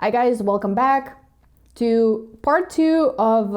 Hi guys, welcome back to part 2 of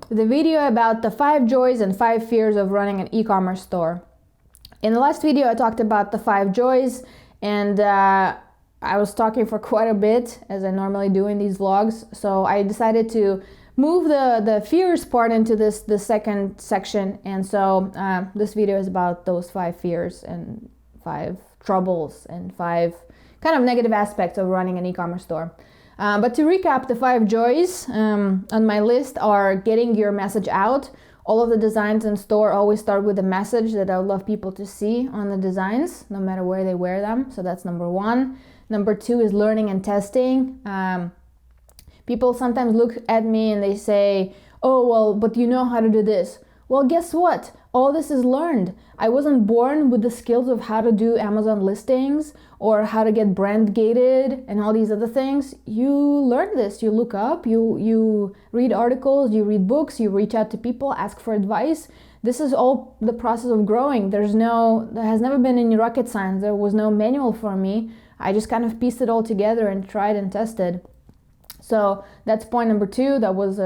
the video about the 5 joys and 5 fears of running an e-commerce store. In the last video I talked about the 5 joys, and I was talking for quite a bit, as I normally do in these vlogs, so I decided to move the fears part into the second section, and so this video is about those 5 fears and 5 troubles and 5 kind of negative aspects of running an e-commerce store. But to recap, the 5 joys on my list are getting your message out. All of the designs in store always start with a message that I would love people to see on the designs, no matter where they wear them. So that's number 1. Number 2 is learning and testing. People sometimes look at me and they say, oh, well, but you know how to do this. Well, guess what? All this is learned. I wasn't born with the skills of how to do Amazon listings or how to get brand gated and all these other things. You learn this. You look up, you read articles, you read books, you reach out to people, ask for advice. This is all the process of growing. There has never been any rocket science. There was no manual for me. I just kind of pieced it all together and tried and tested. So that's point number 2. That was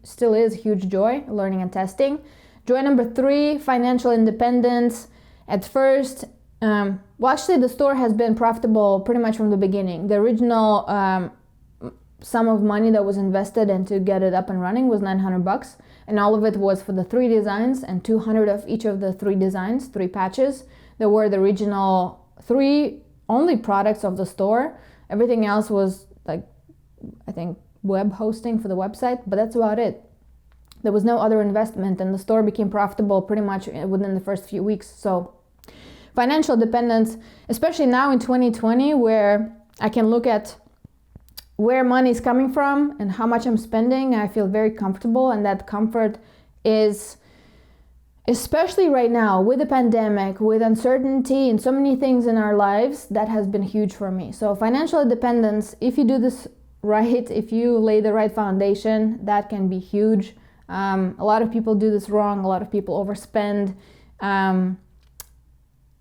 still is a huge joy, learning and testing. Joy number 3, financial independence. At first, actually the store has been profitable pretty much from the beginning. The original sum of money that was invested and to get it up and running was $900, and all of it was for the 3 designs and 200 of each of the 3 designs, 3 patches. There were the original 3 only products of the store. Everything else was like, I think, web hosting for the website, but that's about it. There was no other investment, and the store became profitable pretty much within the first few weeks. So financial dependence, especially now in 2020, where I can look at where money is coming from and how much I'm spending, I feel very comfortable, and that comfort is, especially right now with the pandemic, with uncertainty and so many things in our lives, that has been huge for me. So financial independence, if you do this right, if you lay the right foundation, that can be huge. A lot of people do this wrong. A lot of people overspend.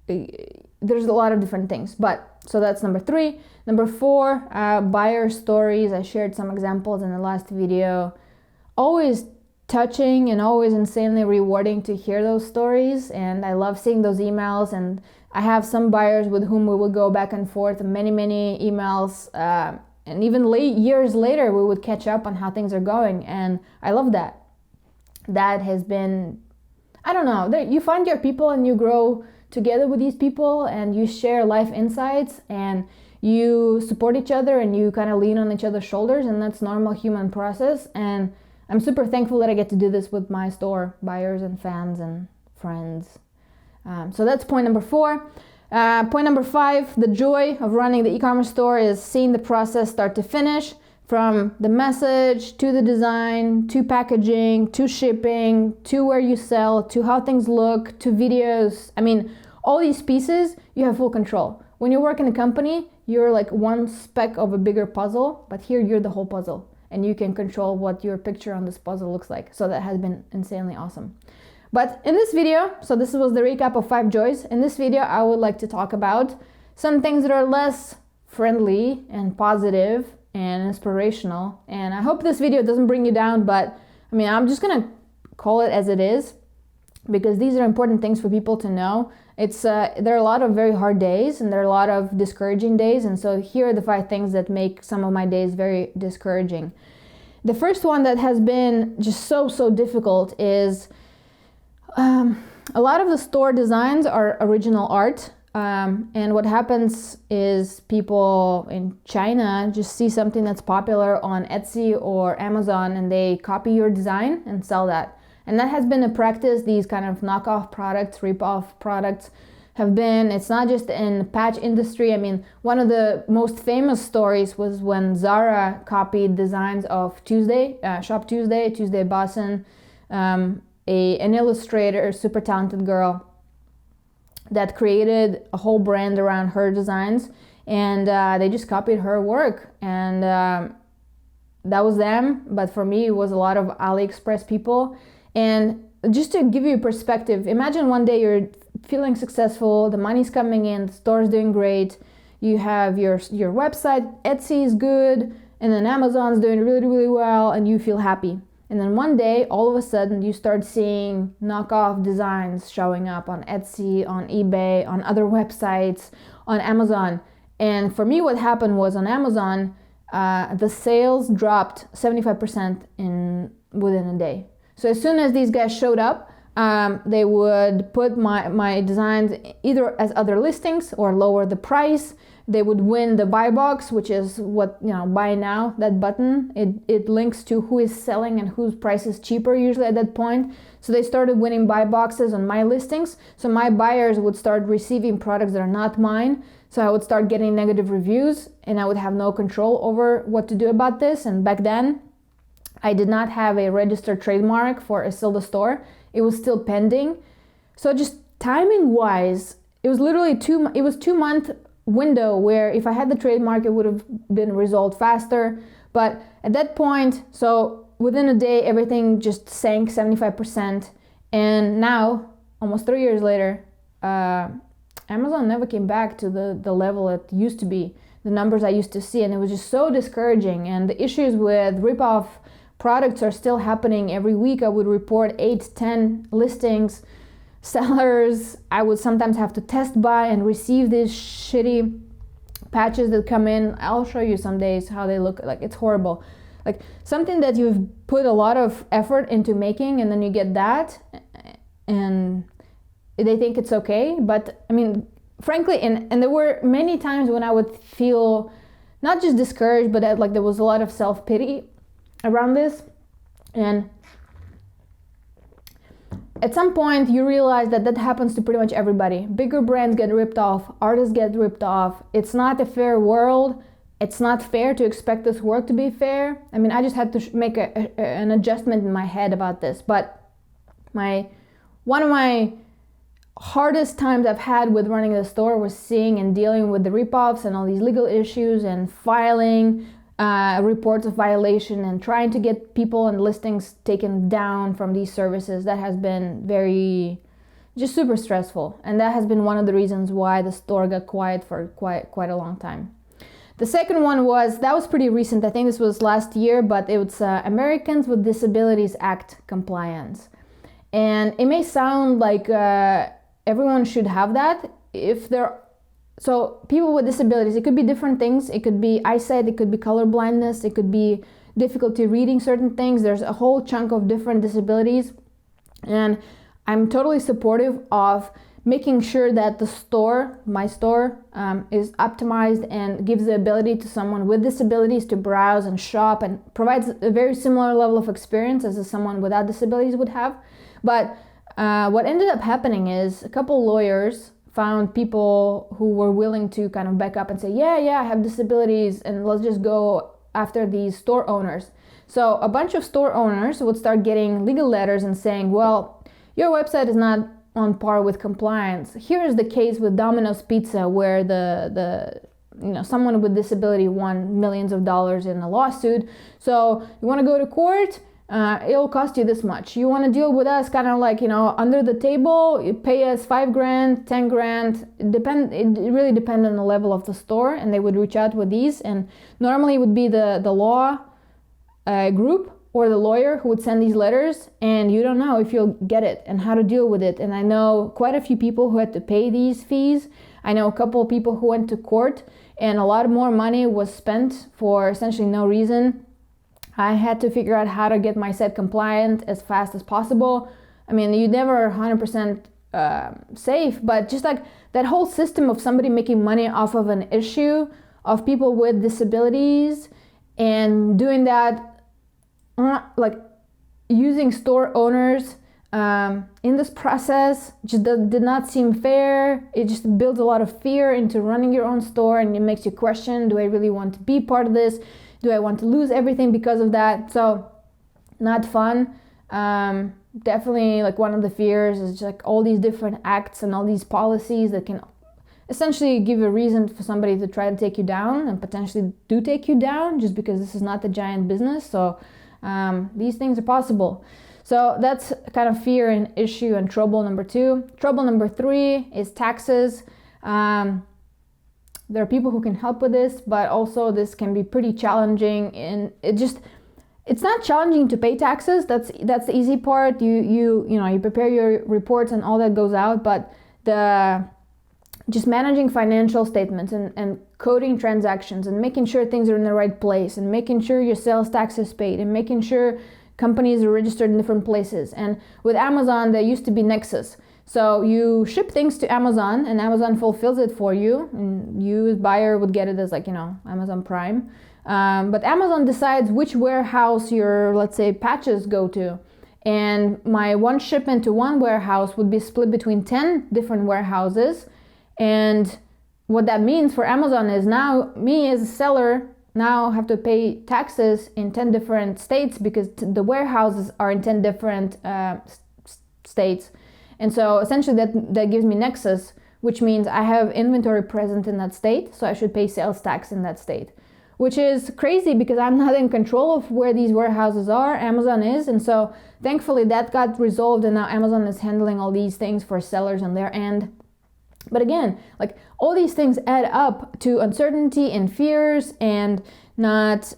There's a lot of different things, so that's number 3. Number 4, buyer stories. I shared some examples in the last video. Always touching and always insanely rewarding to hear those stories, and I love seeing those emails. And I have some buyers with whom we will go back and forth, many emails, and even years later we would catch up on how things are going, and I love that. That has been, I don't know, you find your people and you grow together with these people, and you share life insights, and you support each other, and you kind of lean on each other's shoulders, and that's normal human process. And I'm super thankful that I get to do this with my store buyers and fans and friends. So that's point number 4. Point number 5, the joy of running the e-commerce store is seeing the process start to finish, from the message to the design, to packaging, to shipping, to where you sell, to how things look, to videos. I mean, all these pieces, you have full control. When you work in a company, you're like one speck of a bigger puzzle, but here you're the whole puzzle, and you can control what your picture on this puzzle looks like. So that has been insanely awesome. But in this video, so this was the recap of 5 joys. In this video, I would like to talk about some things that are less friendly and positive and inspirational. And I hope this video doesn't bring you down, but I mean, I'm just gonna call it as it is, because these are important things for people to know. There are a lot of very hard days, and there are a lot of discouraging days, and so here are the 5 things that make some of my days very discouraging. The first one that has been just so difficult is a lot of the store designs are original art. And what happens is people in China just see something that's popular on Etsy or Amazon, and they copy your design and sell that. And that has been a practice. These kind of knockoff products, rip-off products have been, it's not just in the patch industry. I mean, one of the most famous stories was when Zara copied designs of Tuesday, Shop Tuesday, Tuesday Boston, an illustrator, super talented girl, that created a whole brand around her designs, and they just copied her work, and that was them. But for me, it was a lot of AliExpress people. And just to give you a perspective, imagine one day you're feeling successful, the money's coming in, the store's doing great, you have your website, Etsy is good, and then Amazon's doing really, really well, and you feel happy. And then one day, all of a sudden, you start seeing knockoff designs showing up on Etsy, on eBay, on other websites, on Amazon. And for me, what happened was on Amazon, the sales dropped 75% within a day. So as soon as these guys showed up, they would put my designs either as other listings or lower the price. They would win the buy box, which is what, buy now, that button. It links to who is selling and whose price is cheaper usually at that point. So they started winning buy boxes on my listings. So my buyers would start receiving products that are not mine. So I would start getting negative reviews and I would have no control over what to do about this. And back then, I did not have a registered trademark for Isilda store. It was still pending. So just timing wise, it was literally 2-month window where if I had the trademark, it would have been resolved faster. But at that point, so within a day, everything just sank 75%. And now, almost 3 years later, Amazon never came back to the level it used to be, the numbers I used to see. And it was just so discouraging. And the issues with ripoff products are still happening. Every week I would report 8-10 listings, sellers. I would sometimes have to test buy and receive these shitty patches that come in. I'll show you some days how they look. Like, it's horrible. Like something that you've put a lot of effort into making, and then you get that and they think it's okay. But I mean, frankly, and there were many times when I would feel not just discouraged, but like there was a lot of self-pity around this. And at some point you realize that happens to pretty much everybody. Bigger brands get ripped off, artists get ripped off. It's not a fair world. It's not fair to expect this world to be fair. I mean, I just had to make an adjustment in my head about this. But one of my hardest times I've had with running the store was seeing and dealing with the ripoffs and all these legal issues and filing reports of violation and trying to get people and listings taken down from these services. That has been just super stressful. And that has been one of the reasons why the store got quiet for quite a long time. The second one that was pretty recent. I think this was last year, but it was Americans with Disabilities Act compliance. And it may sound like everyone should have that. So people with disabilities, it could be different things. It could be eyesight, it could be color blindness, it could be difficulty reading certain things. There's a whole chunk of different disabilities. And I'm totally supportive of making sure that my store is optimized and gives the ability to someone with disabilities to browse and shop and provides a very similar level of experience as someone without disabilities would have. But what ended up happening is a couple lawyers found people who were willing to kind of back up and say, yeah, I have disabilities, and let's just go after these store owners. So a bunch of store owners would start getting legal letters and saying, well, your website is not on par with compliance. Here is the case with Domino's Pizza where someone with disability won millions of dollars in a lawsuit. So you want to go to court? It'll cost you this much. You want to deal with us kind of like, under the table, you pay us $5,000, $10,000. It really depends on the level of the store, and they would reach out with these. And normally it would be the law group or the lawyer who would send these letters, and you don't know if you'll get it and how to deal with it. And I know quite a few people who had to pay these fees. I know a couple of people who went to court, and a lot more money was spent for essentially no reason. I had to figure out how to get my site compliant as fast as possible. I mean, you never 100% safe, but just like that whole system of somebody making money off of an issue of people with disabilities and doing that, like using store owners in this process just did not seem fair. It just builds a lot of fear into running your own store, and it makes you question, do I really want to be part of this? Do I want to lose everything because of that? So not fun. Definitely like one of the fears is just like all these different acts and all these policies that can essentially give a reason for somebody to try to take you down and potentially do take you down just because this is not a giant business. So these things are possible. So that's kind of fear and issue and trouble number 2. Trouble number 3 is taxes. There are people who can help with this, but also this can be pretty challenging, and it's not challenging to pay taxes. That's the easy part. You prepare your reports and all that goes out, but just managing financial statements and coding transactions and making sure things are in the right place and making sure your sales tax is paid and making sure companies are registered in different places. And with Amazon, there used to be Nexus. So you ship things to Amazon and Amazon fulfills it for you, and you as buyer would get it as Amazon Prime. But Amazon decides which warehouse your, let's say, patches go to. And my one shipment to one warehouse would be split between 10 different warehouses. And what that means for Amazon is now me as a seller now have to pay taxes in 10 different states because the warehouses are in 10 different states. And so essentially that gives me Nexus, which means I have inventory present in that state, so I should pay sales tax in that state, which is crazy because I'm not in control of where these warehouses are. Amazon is. And so thankfully that got resolved, and now Amazon is handling all these things for sellers on their end. But again, all these things add up to uncertainty and fears and not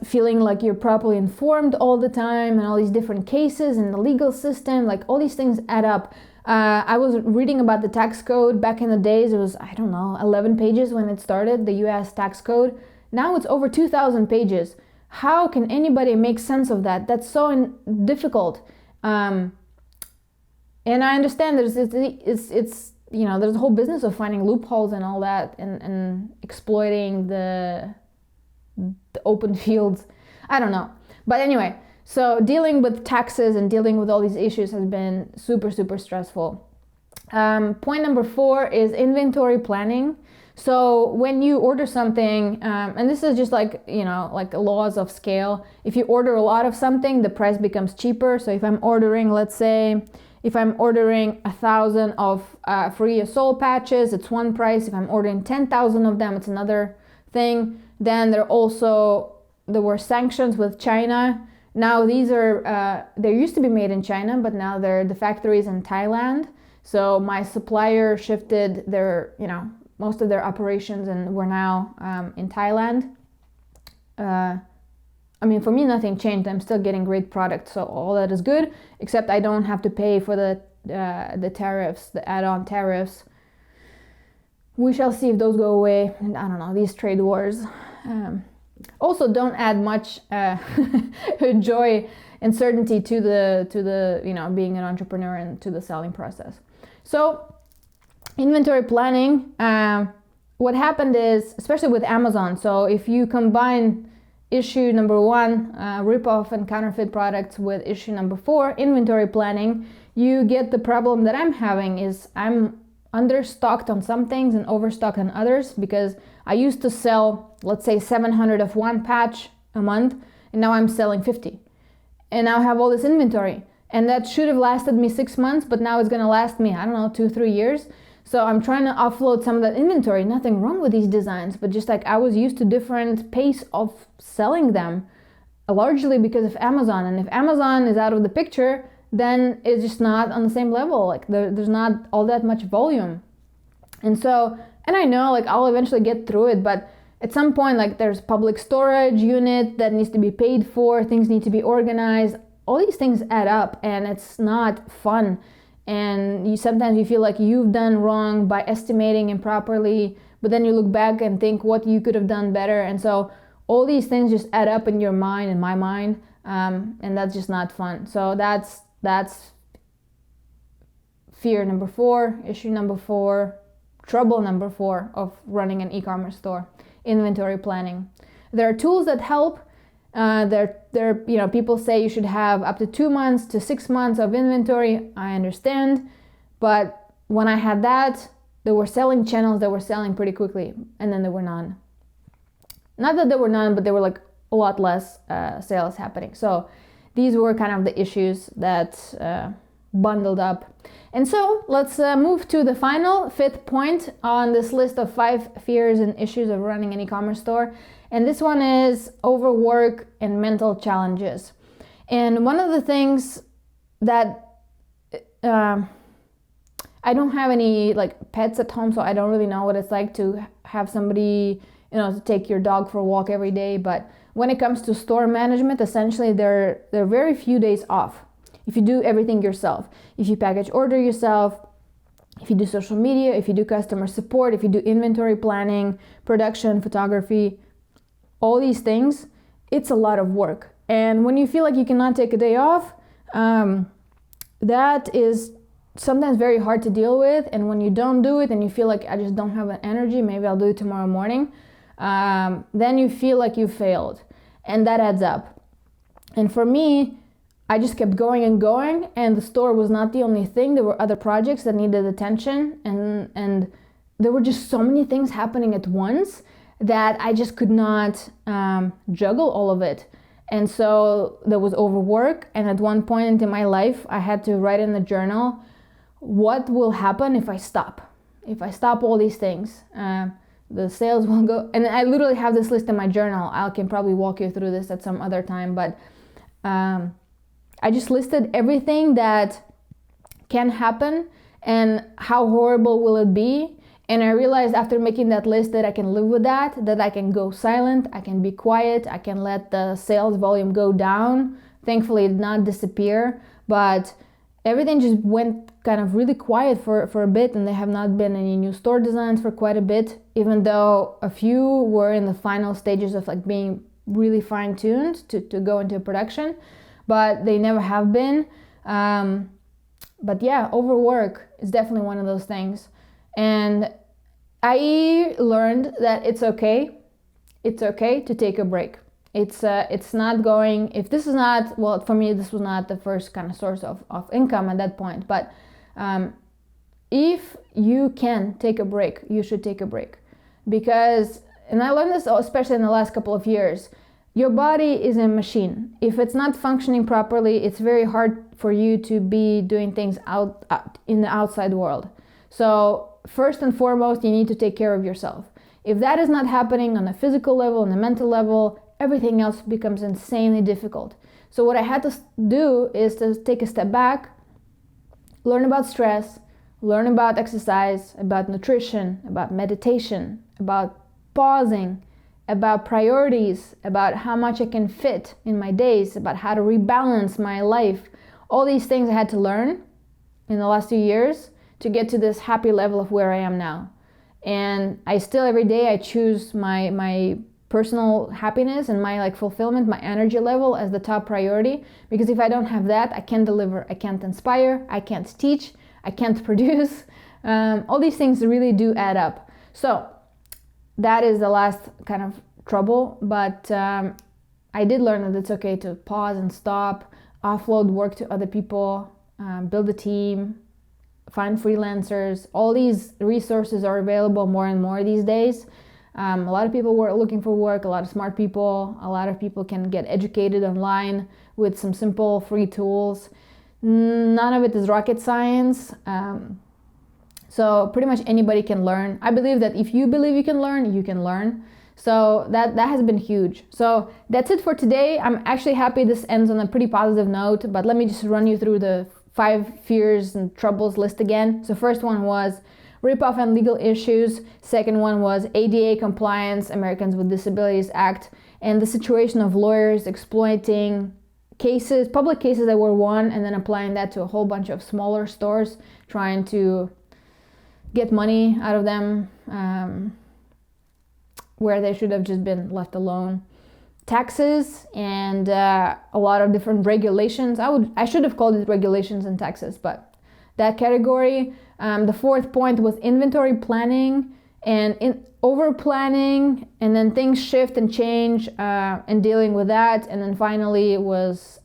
feeling like you're properly informed all the time, and all these different cases in the legal system, all these things add up. I was reading about the tax code back in the days. It was, 11 pages when it started, the US tax code. Now it's over 2,000 pages. How can anybody make sense of that? That's so difficult. And I understand there's a whole business of finding loopholes and all that, and exploiting the open fields. I don't know. But anyway, so dealing with taxes and dealing with all these issues has been super, super stressful. Point number 4 is inventory planning. So when you order something, and this is just laws of scale. If you order a lot of something, the price becomes cheaper. So if I'm ordering, let's say, if I'm ordering 1,000 of free soul patches, it's one price. If I'm ordering 10,000 of them, it's another thing. Then there were sanctions with China. Now these are, they used to be made in China, but now the factories in Thailand. So my supplier shifted their, most of their operations, and we're now in Thailand. For me, nothing changed. I'm still getting great products, so all that is good, except I don't have to pay for the tariffs, the add-on tariffs. We shall see if those go away. And I don't know, these trade wars also don't add much joy and certainty to the being an entrepreneur and to the selling process. So inventory planning, what happened is, especially with Amazon, so if you combine issue number 1, rip-off and counterfeit products, with issue number 4, inventory planning, you get the problem that I'm having is I'm understocked on some things and overstocked on others, because I used to sell, let's say, 700 of one patch a month, and now I'm selling 50. And now I have all this inventory, and that should have lasted me 6 months, but now it's gonna last me, 2-3 years. So I'm trying to offload some of that inventory. Nothing wrong with these designs, but just I was used to different pace of selling them, largely because of Amazon. And if Amazon is out of the picture, then it's just not on the same level. There's not all that much volume. And I know I'll eventually get through it, but at some point there's public storage unit that needs to be paid for, things need to be organized. All these things add up, and it's not fun. And sometimes you feel like you've done wrong by estimating improperly, but then you look back and think what you could have done better. And so all these things just add up in your mind, in my mind, and that's just not fun. So that's fear number 4, issue number 4, trouble number 4 of running an e-commerce store: inventory planning. There are tools that help. People say you should have up to 2 months to 6 months of inventory. I understand, but when I had that, there were selling channels that were selling pretty quickly, and then there were none. Not that there were none, but there were a lot less sales happening. So these were kind of the issues that bundled up. And so let's move to the final 5th point on this list of 5 fears and issues of running an e-commerce store. And this one is overwork and mental challenges. And one of the things that I I don't have any like pets at home, so I don't really know what it's like to have somebody, to take your dog for a walk every day. But when it comes to store management, essentially there are very few days off if you do everything yourself. If you package order yourself, if you do social media, if you do customer support, if you do inventory planning, production, photography, all these things, it's a lot of work. And when you feel like you cannot take a day off, that is sometimes very hard to deal with. And when you don't do it and you feel like I just don't have an energy, maybe I'll do it tomorrow morning, then you feel like you failed, and that adds up. And for me, I just kept going and going, and the store was not the only thing. There were other projects that needed attention, and there were just so many things happening at once that I just could not juggle all of it. And so there was overwork, and at one point in my life, I had to write in the journal, what will happen if I stop? If I stop all these things, the sales will go, and I literally have this list in my journal. I can probably walk you through this at some other time, but I just listed everything that can happen and how horrible will it be. And I realized after making that list that I can live with that I can go silent, I can be quiet, I can let the sales volume go down. Thankfully, it did not disappear, but everything just went kind of really quiet for a bit, and there have not been any new store designs for quite a bit, even though a few were in the final stages of like being really fine-tuned to go into production, but they never have been. But yeah, overwork is definitely one of those things. And I learned that it's okay to take a break. It's not going, if this is not, well, for me, this was not the first kind of source of income at that point, but if you can take a break, you should take a break. Because, and I learned this especially in the last couple of years, your body is a machine. If it's not functioning properly, it's very hard for you to be doing things out in the outside world. So first and foremost, you need to take care of yourself. If that is not happening on a physical level, on a mental level, everything else becomes insanely difficult. So what I had to do is to take a step back, learn about stress, learn about exercise, about nutrition, about meditation, about pausing, about priorities, about how much I can fit in my days, about how to rebalance my life. All these things I had to learn in the last 2 years to get to this happy level of where I am now. And I still, every day, I choose my personal happiness and my like fulfillment, my energy level as the top priority, because if I don't have that, I can't deliver, I can't inspire, I can't teach, I can't produce. All these things really do add up. So that is the last kind of trouble, but I did learn that it's okay to pause and stop, offload work to other people, build a team, find freelancers. All these resources are available more and more these days. A lot of people were looking for work, a lot of smart people, a lot of people can get educated online with some simple free tools. None of it is rocket science. So pretty much anybody can learn. I believe that if you believe you can learn, you can learn. So that has been huge. So that's it for today. I'm actually happy this ends on a pretty positive note, but let me just run you through the 5 fears and troubles list again. So first one was ripoff and legal issues. Second one was ADA compliance, Americans with Disabilities Act, and the situation of lawyers exploiting cases, public cases that were won, and then applying that to a whole bunch of smaller stores, trying to get money out of them where they should have just been left alone. Taxes and a lot of different regulations. I should have called it regulations and taxes, but that category. The fourth point was inventory planning and over planning, and then things shift and change and dealing with that. And then finally was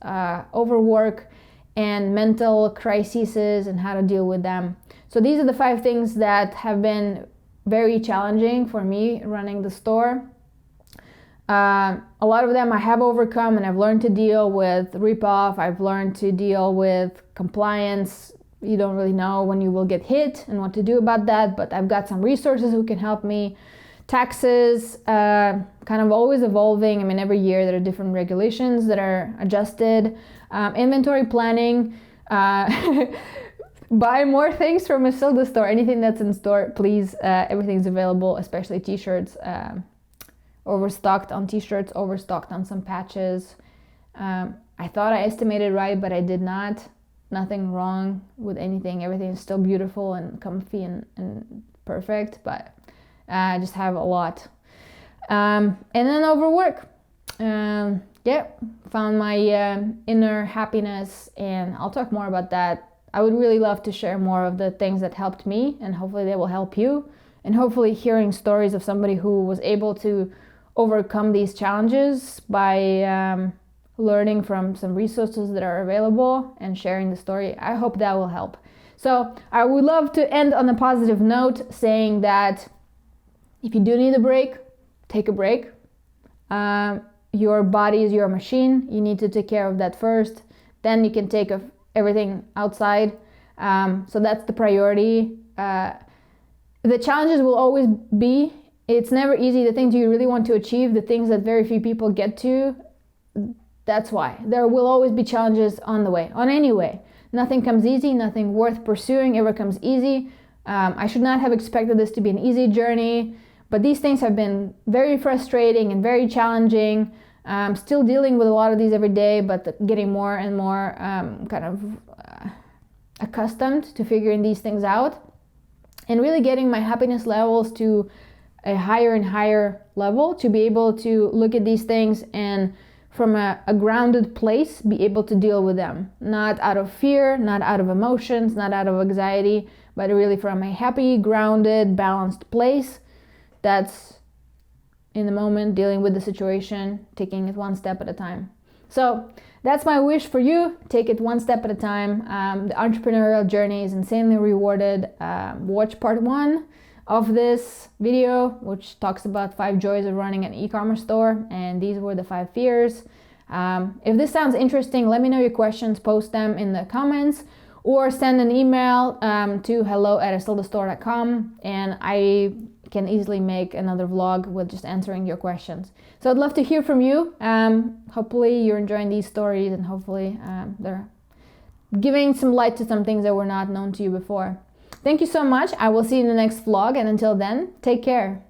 overwork and mental crises and how to deal with them. So these are the 5 things that have been very challenging for me running the store. A lot of them I have overcome, and I've learned to deal with ripoff. I've learned to deal with compliance. You don't really know when you will get hit and what to do about that, but I've got some resources who can help me. Taxes, kind of always evolving. I mean, every year there are different regulations that are adjusted. Inventory planning, buy more things from Isilda store. Anything that's in store, please. Everything's available, especially t-shirts. Overstocked on t-shirts, overstocked on some patches. I thought I estimated right, but I did not. Nothing wrong with anything. Everything is still beautiful and comfy and perfect, but I just have a lot. And then overwork. Yeah, found my inner happiness, and I'll talk more about that. I would really love to share more of the things that helped me, and hopefully they will help you. And hopefully hearing stories of somebody who was able to overcome these challenges by learning from some resources that are available and sharing the story, I hope that will help. So I would love to end on a positive note, saying that if you do need a break, take a break. Your body is your machine. You need to take care of that first. Then you can take everything outside. So that's the priority. The challenges will always be. It's never easy. The things you really want to achieve, the things that very few people get to, that's why. There will always be challenges on the way, on any way. Nothing comes easy. Nothing worth pursuing ever comes easy. I should not have expected this to be an easy journey. But these things have been very frustrating and very challenging. Still dealing with a lot of these every day, but getting more and more accustomed to figuring these things out, and really getting my happiness levels to a higher and higher level, to be able to look at these things and from a grounded place be able to deal with them. Not out of fear, not out of emotions, not out of anxiety, but really from a happy, grounded, balanced place. That's in the moment, dealing with the situation, taking it one step at a time. So that's my wish for you. Take it one step at a time. The entrepreneurial journey is insanely rewarded. Watch part 1 of this video, which talks about 5 joys of running an e-commerce store. And these were the 5 fears. If this sounds interesting, let me know your questions, post them in the comments, or send an email to hello@isildastore.com, and I can easily make another vlog with just answering your questions. So I'd love to hear from you. Hopefully you're enjoying these stories, and hopefully they're giving some light to some things that were not known to you before. Thank you so much. I will see you in the next vlog, and until then, take care.